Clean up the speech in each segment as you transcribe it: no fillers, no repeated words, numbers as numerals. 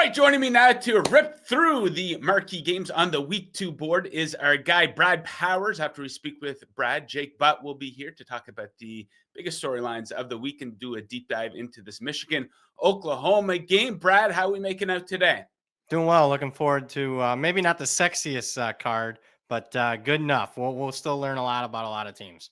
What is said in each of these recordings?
right, joining me now to rip through the marquee games on the week 2 board is our guy, Brad Powers. After we speak with Brad, Jake Butt will be here to talk about the biggest storylines of the week and do a deep dive into this Michigan-Oklahoma game. Brad, how are we making out today? Doing well. Looking forward to maybe not the sexiest card, but good enough. We'll still learn a lot about a lot of teams.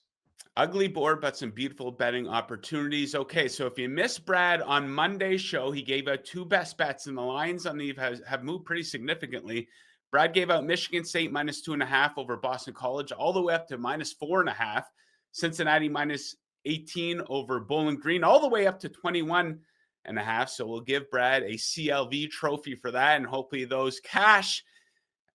Ugly board, but some beautiful betting opportunities. Okay, so if you missed Brad on Monday's show, he gave out 2 best bets, and the lines on these have moved pretty significantly. Brad gave out Michigan State -2.5 over Boston College, all the way up to -4.5. Cincinnati -18 over Bowling Green, all the way up to 21.5. So we'll give Brad a CLV trophy for that, and hopefully those cash.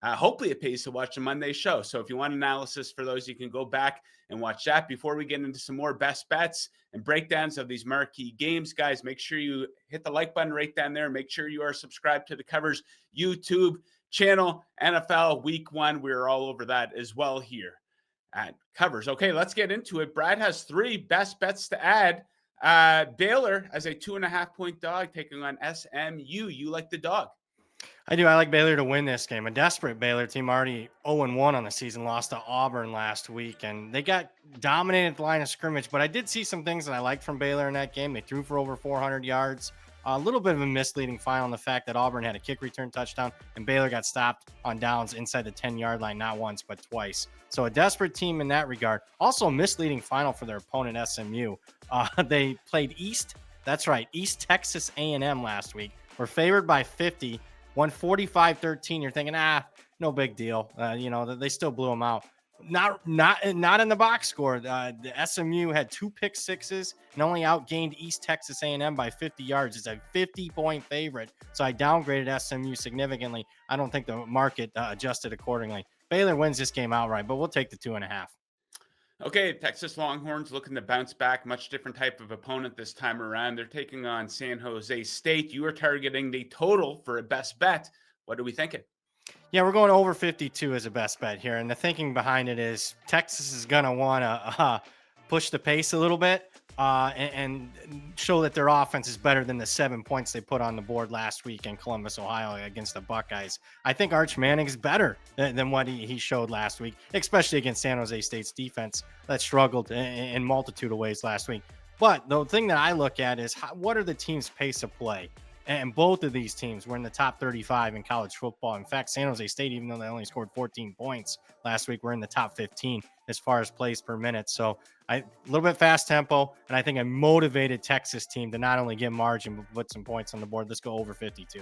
Hopefully it pays to watch the Monday show. So if you want analysis for those, you can go back and watch that. Before we get into some more best bets and breakdowns of these marquee games, guys, make sure you hit the like button right down there. Make sure you are subscribed to the Covers YouTube channel. NFL Week 1, we're all over that as well here at Covers. Okay, let's get into it. Brad has 3 best bets to add. Baylor as a 2.5-point dog taking on SMU. You like the dog? I do. I like Baylor to win this game. A desperate Baylor team, already 0-1 on the season, lost to Auburn last week, and they got dominated at the line of scrimmage. But I did see some things that I liked from Baylor in that game. They threw for over 400 yards. A little bit of a misleading final in the fact that Auburn had a kick return touchdown, and Baylor got stopped on downs inside the 10-yard line, not once, but twice. So a desperate team in that regard. Also a misleading final for their opponent, SMU. They played East. That's right, East Texas A&M last week. Were favored by 50. Won 45-13. You're thinking, no big deal. They still blew them out. Not in the box score. The SMU had 2 pick sixes and only outgained East Texas A&M by 50 yards. It's a 50-point favorite. So I downgraded SMU significantly. I don't think the market adjusted accordingly. Baylor wins this game outright, but we'll take the 2.5. Okay, Texas Longhorns looking to bounce back. Much different type of opponent this time around. They're taking on San Jose State. You are targeting the total for a best bet. What are we thinking? Yeah, we're going over 52 as a best bet here. And the thinking behind it is Texas is going to want to push the pace a little bit and show that their offense is better than the 7 points they put on the board last week in Columbus, Ohio against the Buckeyes. I think Arch Manning is better than what he showed last week, especially against San Jose State's defense that struggled in multitude of ways last week. But the thing that I look at is what are the team's pace of play? And both of these teams were in the top 35 in college football. In fact, San Jose State, even though they only scored 14 points last week, were in the top 15 as far as plays per minute. So a little bit fast tempo, and I think a motivated Texas team to not only get margin, but put some points on the board. Let's go over 52.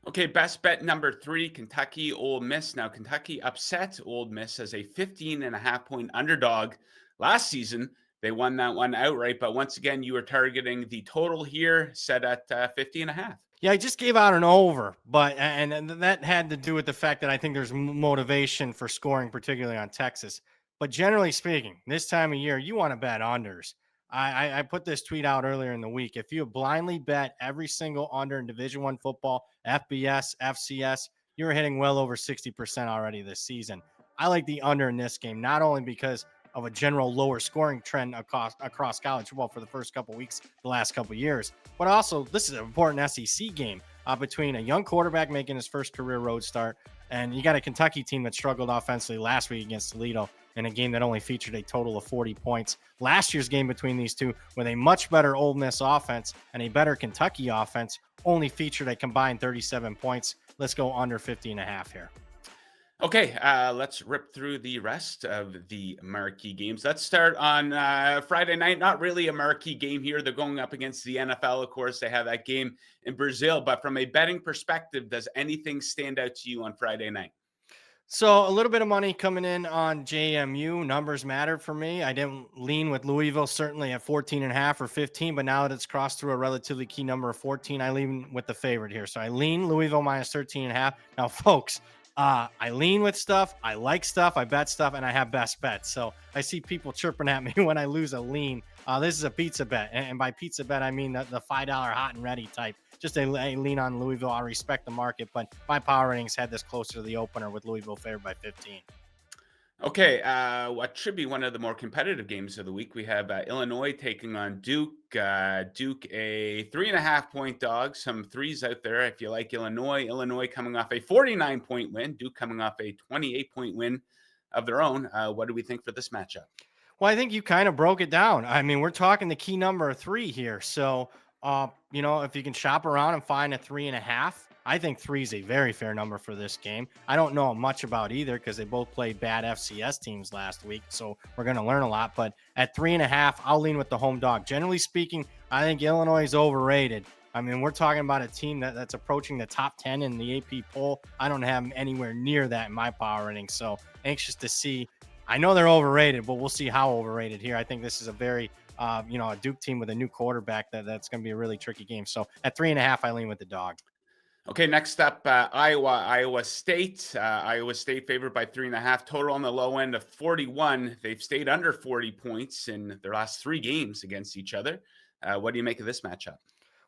Okay, best bet number 3, Kentucky Ole Miss. Now, Kentucky upset Ole Miss as a 15.5-point underdog last season. They won that one outright, but once again, you are targeting the total here set at 50.5. Yeah, I just gave out an over, but and that had to do with the fact that I think there's motivation for scoring, particularly on Texas. But generally speaking, this time of year, you want to bet unders. I put this tweet out earlier in the week. If you blindly bet every single under in Division I football, FBS, FCS, you're hitting well over 60% already this season. I like the under in this game, not only because of a general lower scoring trend across college football for the first couple weeks, the last couple years. But also, this is an important SEC game between a young quarterback making his first career road start, and you got a Kentucky team that struggled offensively last week against Toledo in a game that only featured a total of 40 points. Last year's game between these two, with a much better Ole Miss offense and a better Kentucky offense, only featured a combined 37 points. Let's go under 50.5 here. Okay, let's rip through the rest of the marquee games. Let's start on Friday night. Not really a marquee game here. They're going up against the NFL, of course. They have that game in Brazil. But from a betting perspective, does anything stand out to you on Friday night? So a little bit of money coming in on JMU. Numbers matter for me. I didn't lean with Louisville, certainly at 14.5 or 15, but now that it's crossed through a relatively key number of 14, I lean with the favorite here. So I lean Louisville minus 13.5. Now, folks, I lean with stuff. I like stuff. I bet stuff, and I have best bets. So I see people chirping at me when I lose a lean. This is a pizza bet. And by pizza bet, I mean the $5 hot and ready type. Just a lean on Louisville. I respect the market, but my power ratings had this closer to the opener with Louisville favored by 15. Okay, what should be one of the more competitive games of the week? We have Illinois taking on Duke. Duke, a 3.5 point dog. Some threes out there if you like Illinois. Illinois coming off a 49-point win. Duke coming off a 28-point win of their own. What do we think for this matchup? Well, I think you kind of broke it down. I mean, we're talking the key number of three here. So, if you can shop around and find a 3.5, I think three is a very fair number for this game. I don't know much about either because they both played bad FCS teams last week. So we're going to learn a lot. But at 3.5, I'll lean with the home dog. Generally speaking, I think Illinois is overrated. I mean, we're talking about a team that's approaching the top 10 in the AP poll. I don't have them anywhere near that in my power rating. So anxious to see. I know they're overrated, but we'll see how overrated here. I think this is a very, a Duke team with a new quarterback that's going to be a really tricky game. So at 3.5, I lean with the dog. Okay, next up, Iowa State. Iowa State favored by 3.5. Total on the low end of 41. They've stayed under 40 points in their last three games against each other. What do you make of this matchup?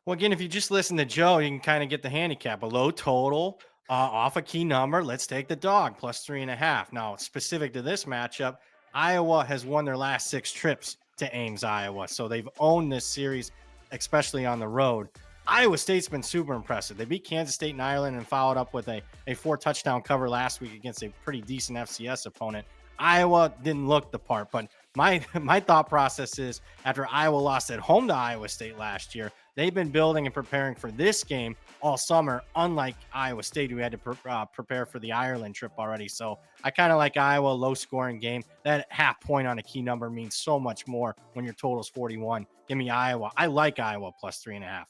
Well, again, if you just listen to Joe, you can kind of get the handicap. A low total off a key number. Let's take the dog plus 3.5. Now, specific to this matchup, Iowa has won their last 6 trips to Ames, Iowa. So they've owned this series, especially on the road. Iowa State's been super impressive. They beat Kansas State and Ireland and followed up with a 4-touchdown cover last week against a pretty decent FCS opponent. Iowa didn't look the part, but my thought process is after Iowa lost at home to Iowa State last year, they've been building and preparing for this game all summer, unlike Iowa State, who had to prepare for the Ireland trip already. So I kind of like Iowa, low-scoring game. That half point on a key number means so much more when your total's 41. Give me Iowa. I like Iowa plus 3.5.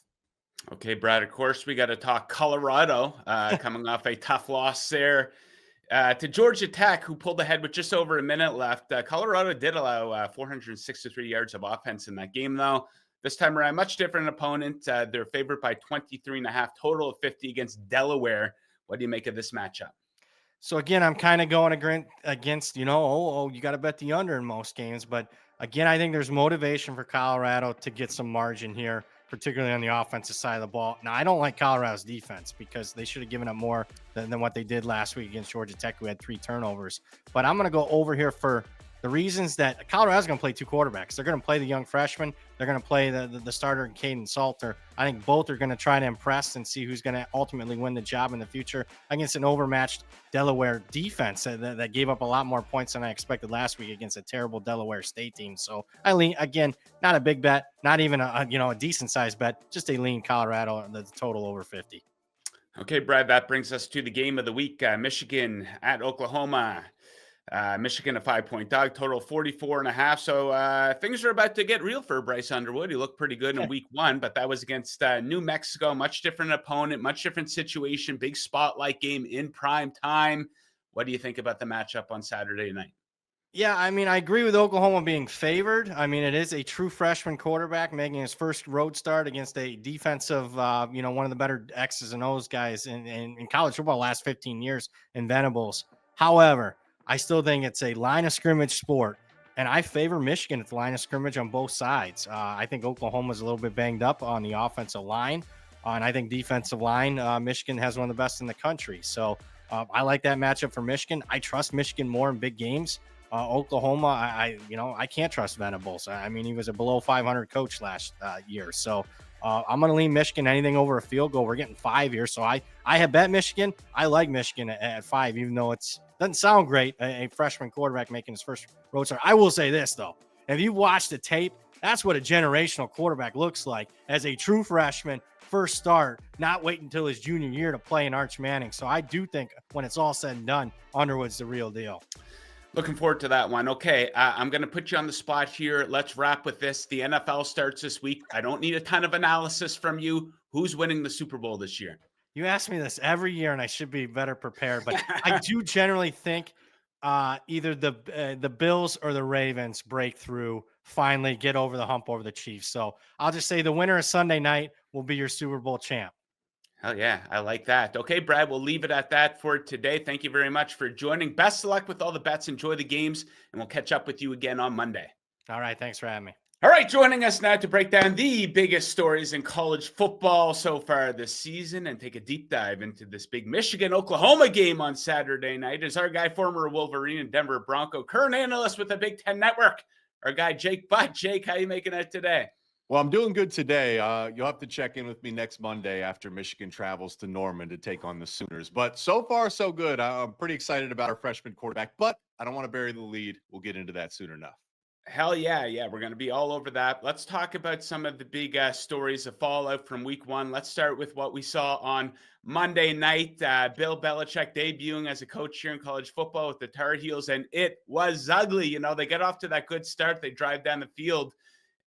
Okay, Brad, of course, we got to talk Colorado coming off a tough loss there to Georgia Tech, who pulled ahead with just over a minute left. Colorado did allow 463 yards of offense in that game, though. This time around, much different opponent. They're favored by 23.5, total of 50 against Delaware. What do you make of this matchup? So again, I'm kind of going against, you got to bet the under in most games. But again, I think there's motivation for Colorado to get some margin here, particularly on the offensive side of the ball. Now, I don't like Colorado's defense because they should have given up more than what they did last week against Georgia Tech, who had 3 turnovers. But I'm going to go over here for the reasons that Colorado's going to play 2 quarterbacks. They're going to play the young freshman. They're going to play the starter, Caden Salter. I think both are going to try to impress and see who's going to ultimately win the job in the future against an overmatched Delaware defense that gave up a lot more points than I expected last week against a terrible Delaware State team. So I lean, again, not a big bet, not even a decent sized bet, just a lean Colorado, the total over 50. Okay, Brad, that brings us to the game of the week. Michigan at Oklahoma. Michigan, a 5-point dog, total 44.5. So things are about to get real for Bryce Underwood. He looked pretty good in week 1, but that was against New Mexico, much different opponent, much different situation, big spotlight game in prime time. What do you think about the matchup on Saturday night? Yeah, I mean, I agree with Oklahoma being favored. I mean, it is a true freshman quarterback making his first road start against a defensive, one of the better X's and O's guys in college football the last 15 years in Venables. However, I still think it's a line of scrimmage sport, and I favor Michigan at the line of scrimmage on both sides. I think Oklahoma's a little bit banged up on the offensive line, and I think defensive line, Michigan has one of the best in the country. So I like that matchup for Michigan. I trust Michigan more in big games. Oklahoma, I can't trust Venables. I mean, he was a below 500 coach last year. So I'm going to lean Michigan anything over a field goal. We're getting 5 here. So I have bet Michigan. I like Michigan at 5, even though it doesn't sound great. A freshman quarterback making his first road start. I will say this, though. If you watch the tape, that's what a generational quarterback looks like as a true freshman, first start, not wait until his junior year to play in Arch Manning. So I do think when it's all said and done, Underwood's the real deal. Looking forward to that one. Okay, I'm going to put you on the spot here. Let's wrap with this. The NFL starts this week. I don't need a ton of analysis from you. Who's winning the Super Bowl this year? You ask me this every year, and I should be better prepared. But I do generally think either the Bills or the Ravens break through, finally get over the hump over the Chiefs. So I'll just say the winner of Sunday night will be your Super Bowl champ. Hell yeah, I like that. Okay, Brad, we'll leave it at that for today. Thank you very much for joining. Best of luck with all the bets. Enjoy the games, and we'll catch up with you again on Monday. All right. Thanks for having me. All right, joining us now to break down the biggest stories in college football so far this season and take a deep dive into this big Michigan-Oklahoma game on Saturday night is our guy, former Wolverine and Denver Bronco, current analyst with the Big Ten Network, our guy, Jake Butt. Jake, how you making it today? Well, I'm doing good today. You'll have to check in with me next Monday after Michigan travels to Norman to take on the Sooners. But so far, so good. I'm pretty excited about our freshman quarterback, but I don't want to bury the lead. We'll get into that soon enough. Hell yeah. We're going to be all over that. Let's talk about some of the big stories of fallout from week one. Let's start with what we saw on Monday night. Bill Belichick debuting as a coach here in college football with the Tar Heels, and it was ugly. You know, they get off to that good start. They drive down the field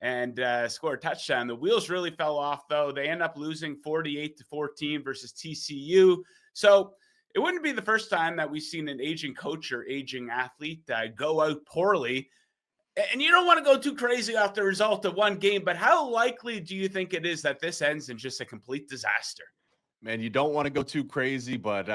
and score a touchdown. The wheels really fell off, though. They end up losing 48-14 versus TCU. So it wouldn't be the first time that we've seen an aging coach or aging athlete go out poorly. And you don't want to go too crazy off the result of one game, but how likely do you think it is that this ends in just a complete disaster? Man, you don't want to go too crazy, but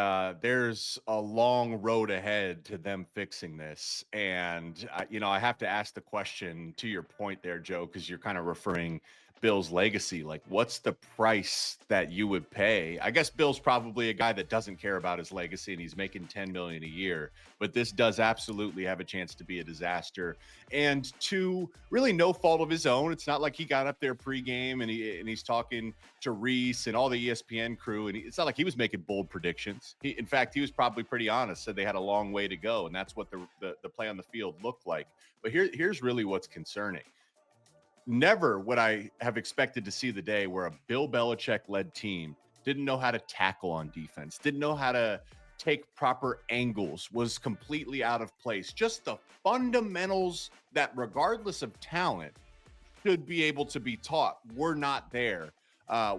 there's a long road ahead to them fixing this. And, I have to ask the question to your point there, Joe, because you're kind of referring Bill's legacy. Like, what's the price that you would pay? I guess Bill's probably a guy that doesn't care about his legacy and he's making $10 million a year, but this does absolutely have a chance to be a disaster. And to really no fault of his own, it's not like he got up there pregame and he's talking to Reese and all the ESPN crew, and it's not like he was making bold predictions. In fact, he was probably pretty honest, said they had a long way to go, and that's what the play on the field looked like. But here's really what's concerning. Never would I have expected to see the day where a Bill Belichick-led team didn't know how to tackle on defense, didn't know how to take proper angles, was completely out of place. Just the fundamentals that, regardless of talent, should be able to be taught were not there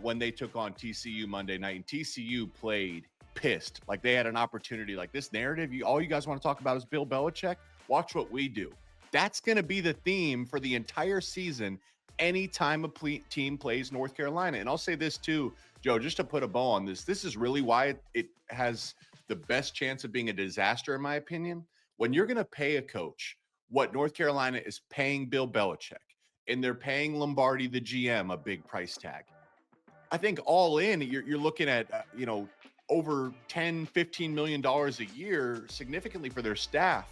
when they took on TCU Monday night. And TCU played pissed. Like they had an opportunity. Like this narrative, all you guys want to talk about is Bill Belichick. Watch what we do. That's going to be the theme for the entire season anytime a team plays North Carolina. And I'll say this too, Joe, just to put a bow on this, this is really why it has the best chance of being a disaster, in my opinion. When you're going to pay a coach what North Carolina is paying Bill Belichick, and they're paying Lombardi, the GM, a big price tag. I think all in, you're looking at, over $10, $15 million a year, significantly for their staff.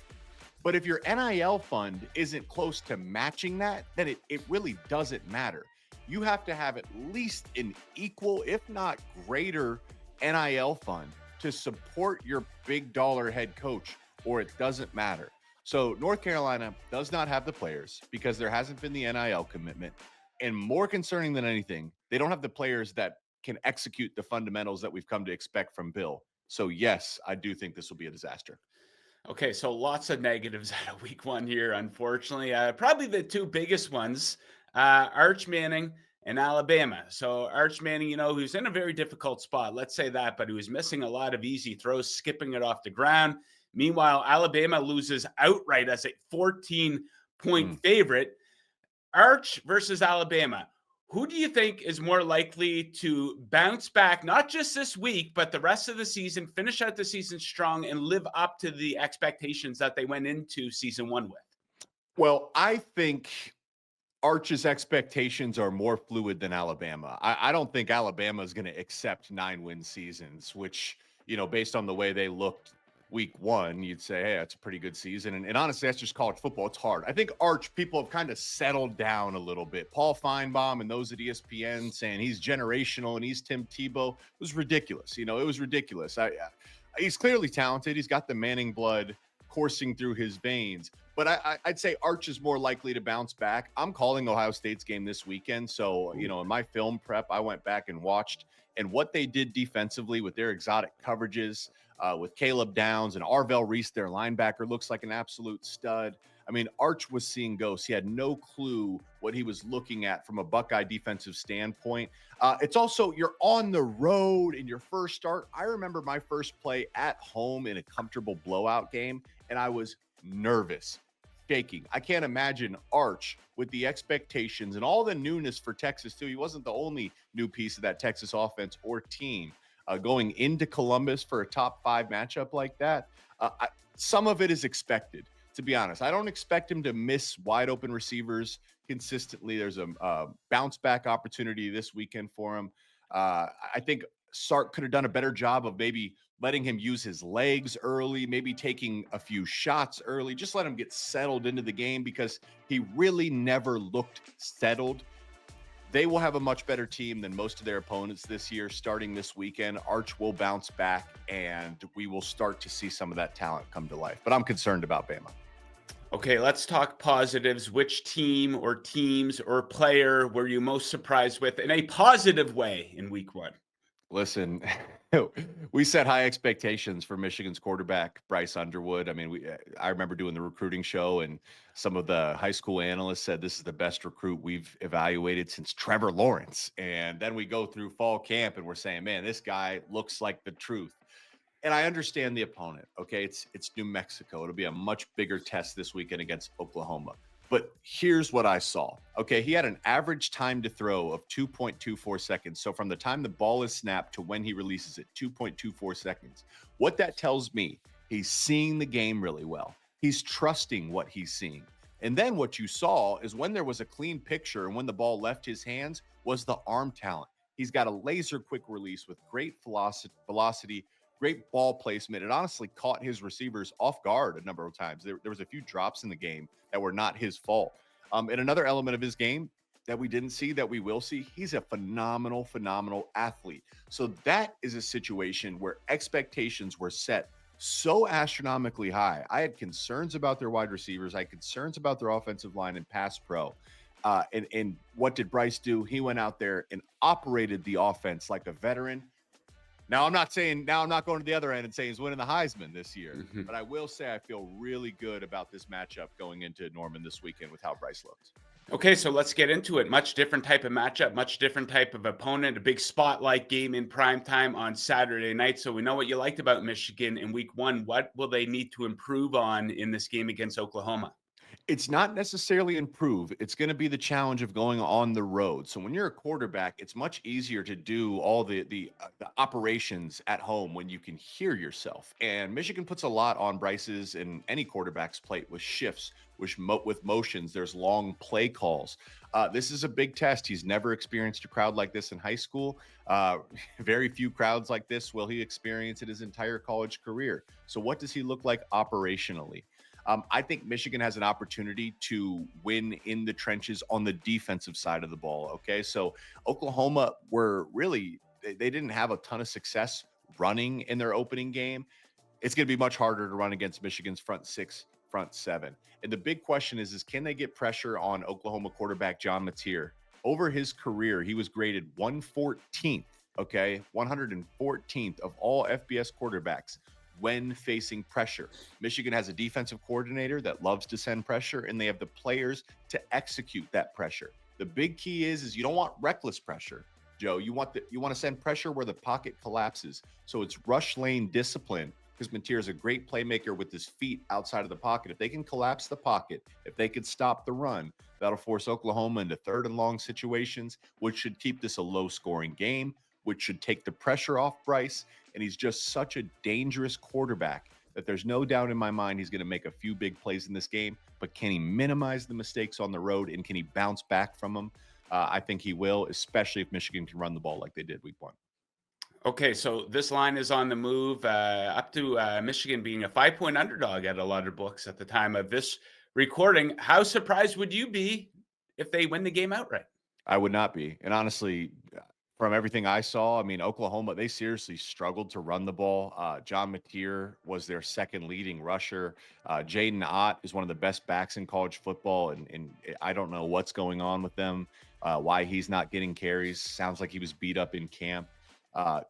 But if your NIL fund isn't close to matching that, then it really doesn't matter. You have to have at least an equal, if not greater, NIL fund to support your big dollar head coach, or it doesn't matter. So North Carolina does not have the players because there hasn't been the NIL commitment. And more concerning than anything, they don't have the players that can execute the fundamentals that we've come to expect from Bill. So yes, I do think this will be a disaster. Okay, so lots of negatives out of week one here, unfortunately. Probably the two biggest ones, Arch Manning and Alabama. So Arch Manning, who's in a very difficult spot, let's say that, but he was missing a lot of easy throws, skipping it off the ground. Meanwhile, Alabama loses outright as a 14-point favorite. Arch versus Alabama. Who do you think is more likely to bounce back, not just this week, but the rest of the season, finish out the season strong, and live up to the expectations that they went into season one with? Well, I think Arch's expectations are more fluid than Alabama. I don't think Alabama is going to accept 9-win seasons, which, based on the way they looked week one, you'd say, hey, that's a pretty good season. And honestly, that's just college football. It's hard. I think Arch, people have kind of settled down a little bit. Paul Feinbaum and those at ESPN saying he's generational and he's Tim Tebow was ridiculous. It was ridiculous. He's clearly talented. He's got the Manning blood coursing through his veins. But I'd say Arch is more likely to bounce back. I'm calling Ohio State's game this weekend. So, in my film prep, I went back and watched. And what they did defensively with their exotic coverages, with Caleb Downs and Arvell Reese, their linebacker, looks like an absolute stud. I mean, Arch was seeing ghosts. He had no clue what he was looking at from a Buckeye defensive standpoint. It's also, you're on the road in your first start. I remember my first play at home in a comfortable blowout game, and I was nervous, shaking. I can't imagine Arch with the expectations and all the newness for Texas, too. He wasn't the only new piece of that Texas offense or team. Going into Columbus for a top 5 matchup like that, some of it is expected. to be honest. I don't expect him to miss wide open receivers consistently. There's a bounce back opportunity this weekend for him. I think Sark could have done a better job of maybe letting him use his legs early, maybe taking a few shots early, just let him get settled into the game, because he really never looked settled. They will have a much better team than most of their opponents this year. Starting this weekend, Arch will bounce back, and we will start to see some of that talent come to life. But I'm concerned about Bama. Okay, let's talk positives. Which team or teams or player were you most surprised with in a positive way in week 1? Listen, we set high expectations for Michigan's quarterback, Bryce Underwood. I mean, I remember doing the recruiting show, and some of the high school analysts said this is the best recruit we've evaluated since Trevor Lawrence. And then we go through fall camp and we're saying, man, this guy looks like the truth. And I understand the opponent. Okay, it's New Mexico. It'll be a much bigger test this weekend against Oklahoma. But here's what I saw. Okay, he had an average time to throw of 2.24 seconds. So from the time the ball is snapped to when he releases it, 2.24 seconds. What that tells me, he's seeing the game really well. He's trusting what he's seeing. And then what you saw is when there was a clean picture and when the ball left his hands was the arm talent. He's got a laser quick release with great velocity, great ball placement. It honestly caught his receivers off guard a number of times. There was a few drops in the game that were not his fault. And another element of his game that we didn't see that we will see, he's a phenomenal athlete. So that is a situation where expectations were set so astronomically high. I had concerns about their wide receivers. I had concerns about their offensive line and pass pro. And what did Bryce do? He went out there and operated the offense like a veteran. Now, I'm not going to the other end and saying he's winning the Heisman this year, but I will say I feel really good about this matchup going into Norman this weekend with how Bryce looks. Okay, so let's get into it. Much different type of matchup, much different type of opponent, a big spotlight game in prime time on Saturday night. So we know what you liked about Michigan in week 1. What will they need to improve on in this game against Oklahoma? It's not necessarily improve. It's going to be the challenge of going on the road. So when you're a quarterback, it's much easier to do all the operations at home when you can hear yourself. And Michigan puts a lot on Bryce's and any quarterback's plate with shifts, with motions. There's long play calls. This is a big test. He's never experienced a crowd like this in high school. Very few crowds like this will he experience in his entire college career. So what does he look like operationally? I think Michigan has an opportunity to win in the trenches on the defensive side of the ball. Okay, so Oklahoma they didn't have a ton of success running in their opening game. It's going to be much harder to run against Michigan's front 6, front 7. And the big question is can they get pressure on Oklahoma quarterback John Mateer? Over his career, he was graded 114th, okay, 114th of all FBS quarterbacks when facing pressure. Michigan has a defensive coordinator that loves to send pressure, and they have the players to execute that pressure. The big key is you don't want reckless pressure, Joe. You want to send pressure where the pocket collapses. So it's rush lane discipline, because Mateer is a great playmaker with his feet outside of the pocket. If they can collapse the pocket, if they can stop the run, that'll force Oklahoma into 3rd and long situations, which should keep this a low-scoring game, which should take the pressure off Bryce. And he's just such a dangerous quarterback that there's no doubt in my mind he's going to make a few big plays in this game. But can he minimize the mistakes on the road, and can he bounce back from them? I think he will, especially if Michigan can run the ball like they did week 1. Okay, so this line is on the move up to Michigan being a 5-point underdog at a lot of books at the time of this recording. How surprised would you be if they win the game outright? I would not be. And honestly, from everything I saw, I mean, Oklahoma, they seriously struggled to run the ball. John Mateer was their second leading rusher. Jaden Ott is one of the best backs in college football, and I don't know what's going on with them, why he's not getting carries. Sounds like he was beat up in camp.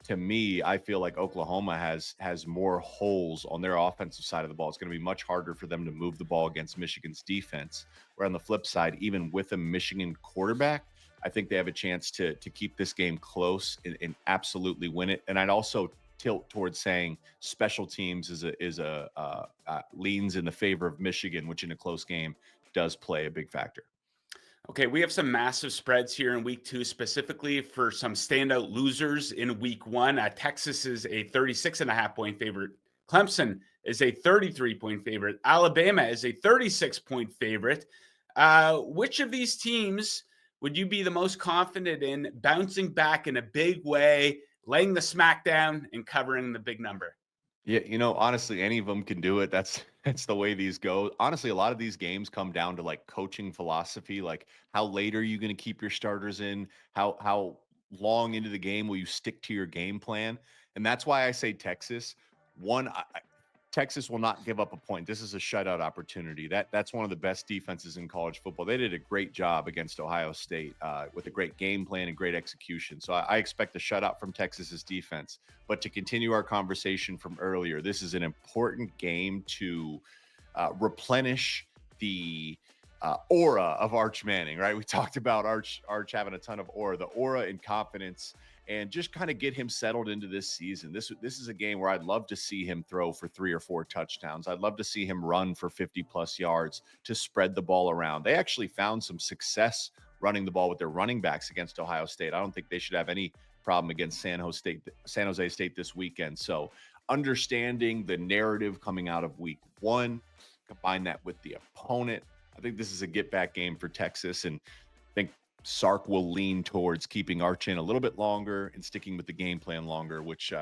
To me, I feel like Oklahoma has more holes on their offensive side of the ball. It's going to be much harder for them to move the ball against Michigan's defense. Where on the flip side, even with a Michigan quarterback, I think they have a chance to keep this game close and absolutely win it. And I'd also tilt towards saying special teams leans in the favor of Michigan, which in a close game does play a big factor. Okay, we have some massive spreads here in week 2, specifically for some standout losers in week 1. Texas is a 36.5-point favorite. Clemson is a 33-point favorite. Alabama is a 36-point favorite. Which of these teams would you be the most confident in bouncing back in a big way, laying the smackdown, and covering the big number? Yeah, honestly, any of them can do it. That's the way these go. Honestly, a lot of these games come down to like coaching philosophy, like how late are you going to keep your starters in? How long into the game will you stick to your game plan? And that's why I say Texas. One, Texas will not give up a point. This is a shutout opportunity. That's one of the best defenses in college football. They did a great job against Ohio State with a great game plan and great execution. So I expect a shutout from Texas's defense. But to continue our conversation from earlier, this is an important game to replenish the aura of Arch Manning, right? We talked about Arch having a ton of aura, the aura and confidence, and just kind of get him settled into this season. This is a game where I'd love to see him throw for 3 or 4 touchdowns. I'd love to see him run for 50 plus yards to spread the ball around. They actually found some success running the ball with their running backs against Ohio State. I don't think they should have any problem against San Jose State this weekend. So understanding the narrative coming out of week 1, combine that with the opponent, I think this is a get back game for Texas, and I think Sark will lean towards keeping Arch in a little bit longer and sticking with the game plan longer, which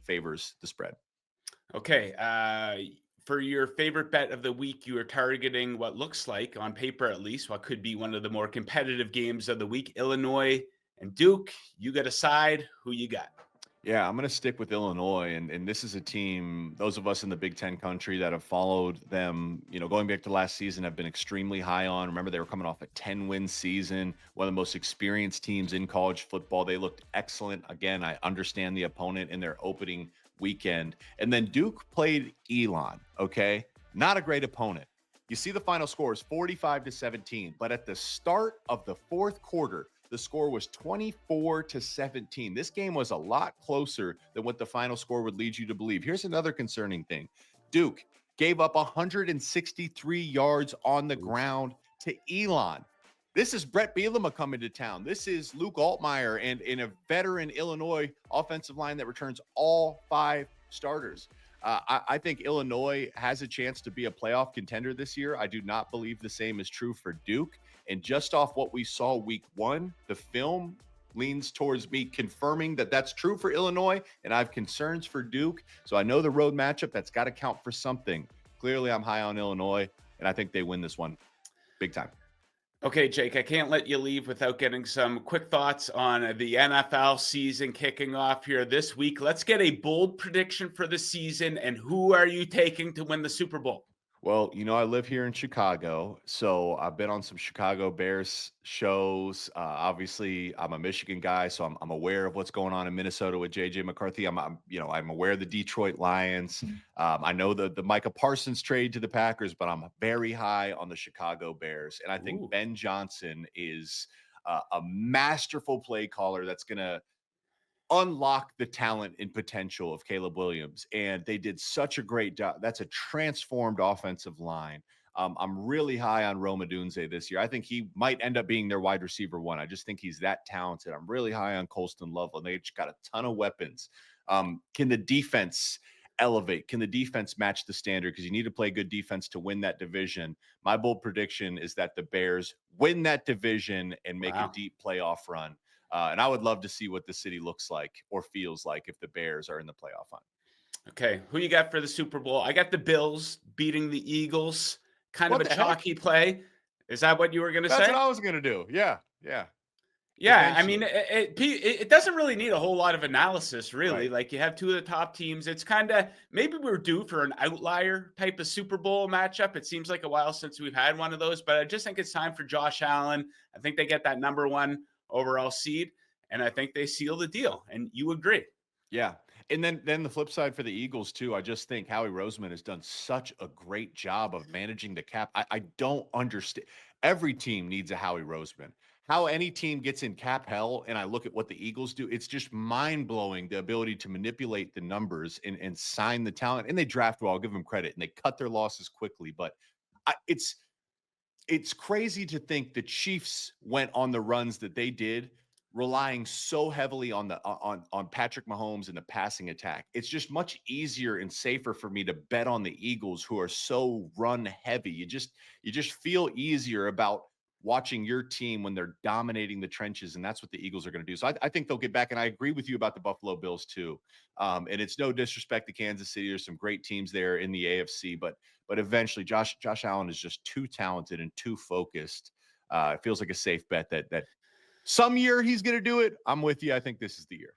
favors the spread. Okay. For your favorite bet of the week, you are targeting what looks like, on paper at least, what could be one of the more competitive games of the week, Illinois and Duke. You got a side. Who you got? Yeah, I'm going to stick with Illinois. And this is a team, those of us in the Big Ten country that have followed them, going back to last season, have been extremely high on. Remember, they were coming off a 10-win season, one of the most experienced teams in college football. They looked excellent. Again, I understand the opponent in their opening weekend. And then Duke played Elon, okay? Not a great opponent. You see the final score is 45-17, but at the start of the fourth quarter, the score was 24-17. This game was a lot closer than what the final score would lead you to believe. Here's another concerning thing. Duke gave up 163 yards on the ground to Elon. This is Brett Bielema coming to town. This is Luke Altmaier and in a veteran Illinois offensive line that returns all 5 starters. I think Illinois has a chance to be a playoff contender this year. I do not believe the same is true for Duke. And just off what we saw week 1, the film leans towards me confirming that that's true for Illinois, and I have concerns for Duke. So I know the road matchup, that's got to count for something. Clearly, I'm high on Illinois, and I think they win this one big time. Okay, Jake, I can't let you leave without getting some quick thoughts on the NFL season kicking off here this week. Let's get a bold prediction for the season, and who are you taking to win the Super Bowl? Well, I live here in Chicago, so I've been on some Chicago Bears shows. Obviously, I'm a Michigan guy, so I'm aware of what's going on in Minnesota with JJ McCarthy. I'm aware of the Detroit Lions. I know the Micah Parsons trade to the Packers, but I'm very high on the Chicago Bears, and I think Ben Johnson is a masterful play caller that's going to unlock the talent and potential of Caleb Williams. And they did such a great job. That's a transformed offensive line. I'm really high on Rome Odunze this year. I think he might end up being their wide receiver 1. I just think he's that talented. I'm really high on Colston Loveland. They've got a ton of weapons. Can the defense elevate? Can the defense match the standard? Because you need to play good defense to win that division. My bold prediction is that the Bears win that division and make a deep playoff run. And I would love to see what the city looks like or feels like if the Bears are in the playoff hunt. Okay, who you got for the Super Bowl? I got the Bills beating the Eagles. Kind of a chalky play. Is that what you were going to say? That's what I was going to do. Yeah. Yeah, I mean, it doesn't really need a whole lot of analysis, really. Right. Like, you have 2 of the top teams. It's kind of, maybe we're due for an outlier type of Super Bowl matchup. It seems like a while since we've had one of those, but I just think it's time for Josh Allen. I think they get that number 1 overall seed, and I think they seal the deal. And you agree? Yeah. And then the flip side for the Eagles too, I just think Howie Roseman has done such a great job of managing the cap. I don't understand. Every team needs a Howie Roseman. How any team gets in cap hell, and I look at what the Eagles do, it's just mind-blowing, the ability to manipulate the numbers and sign the talent. And they draft well, I'll give them credit, and they cut their losses quickly. But it's crazy to think the Chiefs went on the runs that they did relying so heavily on on Patrick Mahomes and the passing attack. It's just much easier and safer for me to bet on the Eagles, who are so run heavy. You just feel easier about watching your team when they're dominating the trenches, and that's what the Eagles are going to do. So I think they'll get back, and I agree with you about the Buffalo Bills too. And it's no disrespect to Kansas City. There's some great teams there in the AFC, but eventually Josh Allen is just too talented and too focused. It feels like a safe bet that some year he's going to do it. I'm with you. I think this is the year.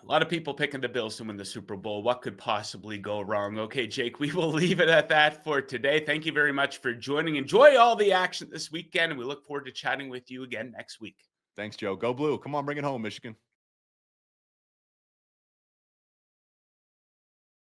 A lot of people picking the Bills to win the Super Bowl. What could possibly go wrong? Okay, Jake, we will leave it at that for today. Thank you very much for joining. Enjoy all the action this weekend, and we look forward to chatting with you again next week. Thanks, Joe. Go Blue. Come on, bring it home, Michigan.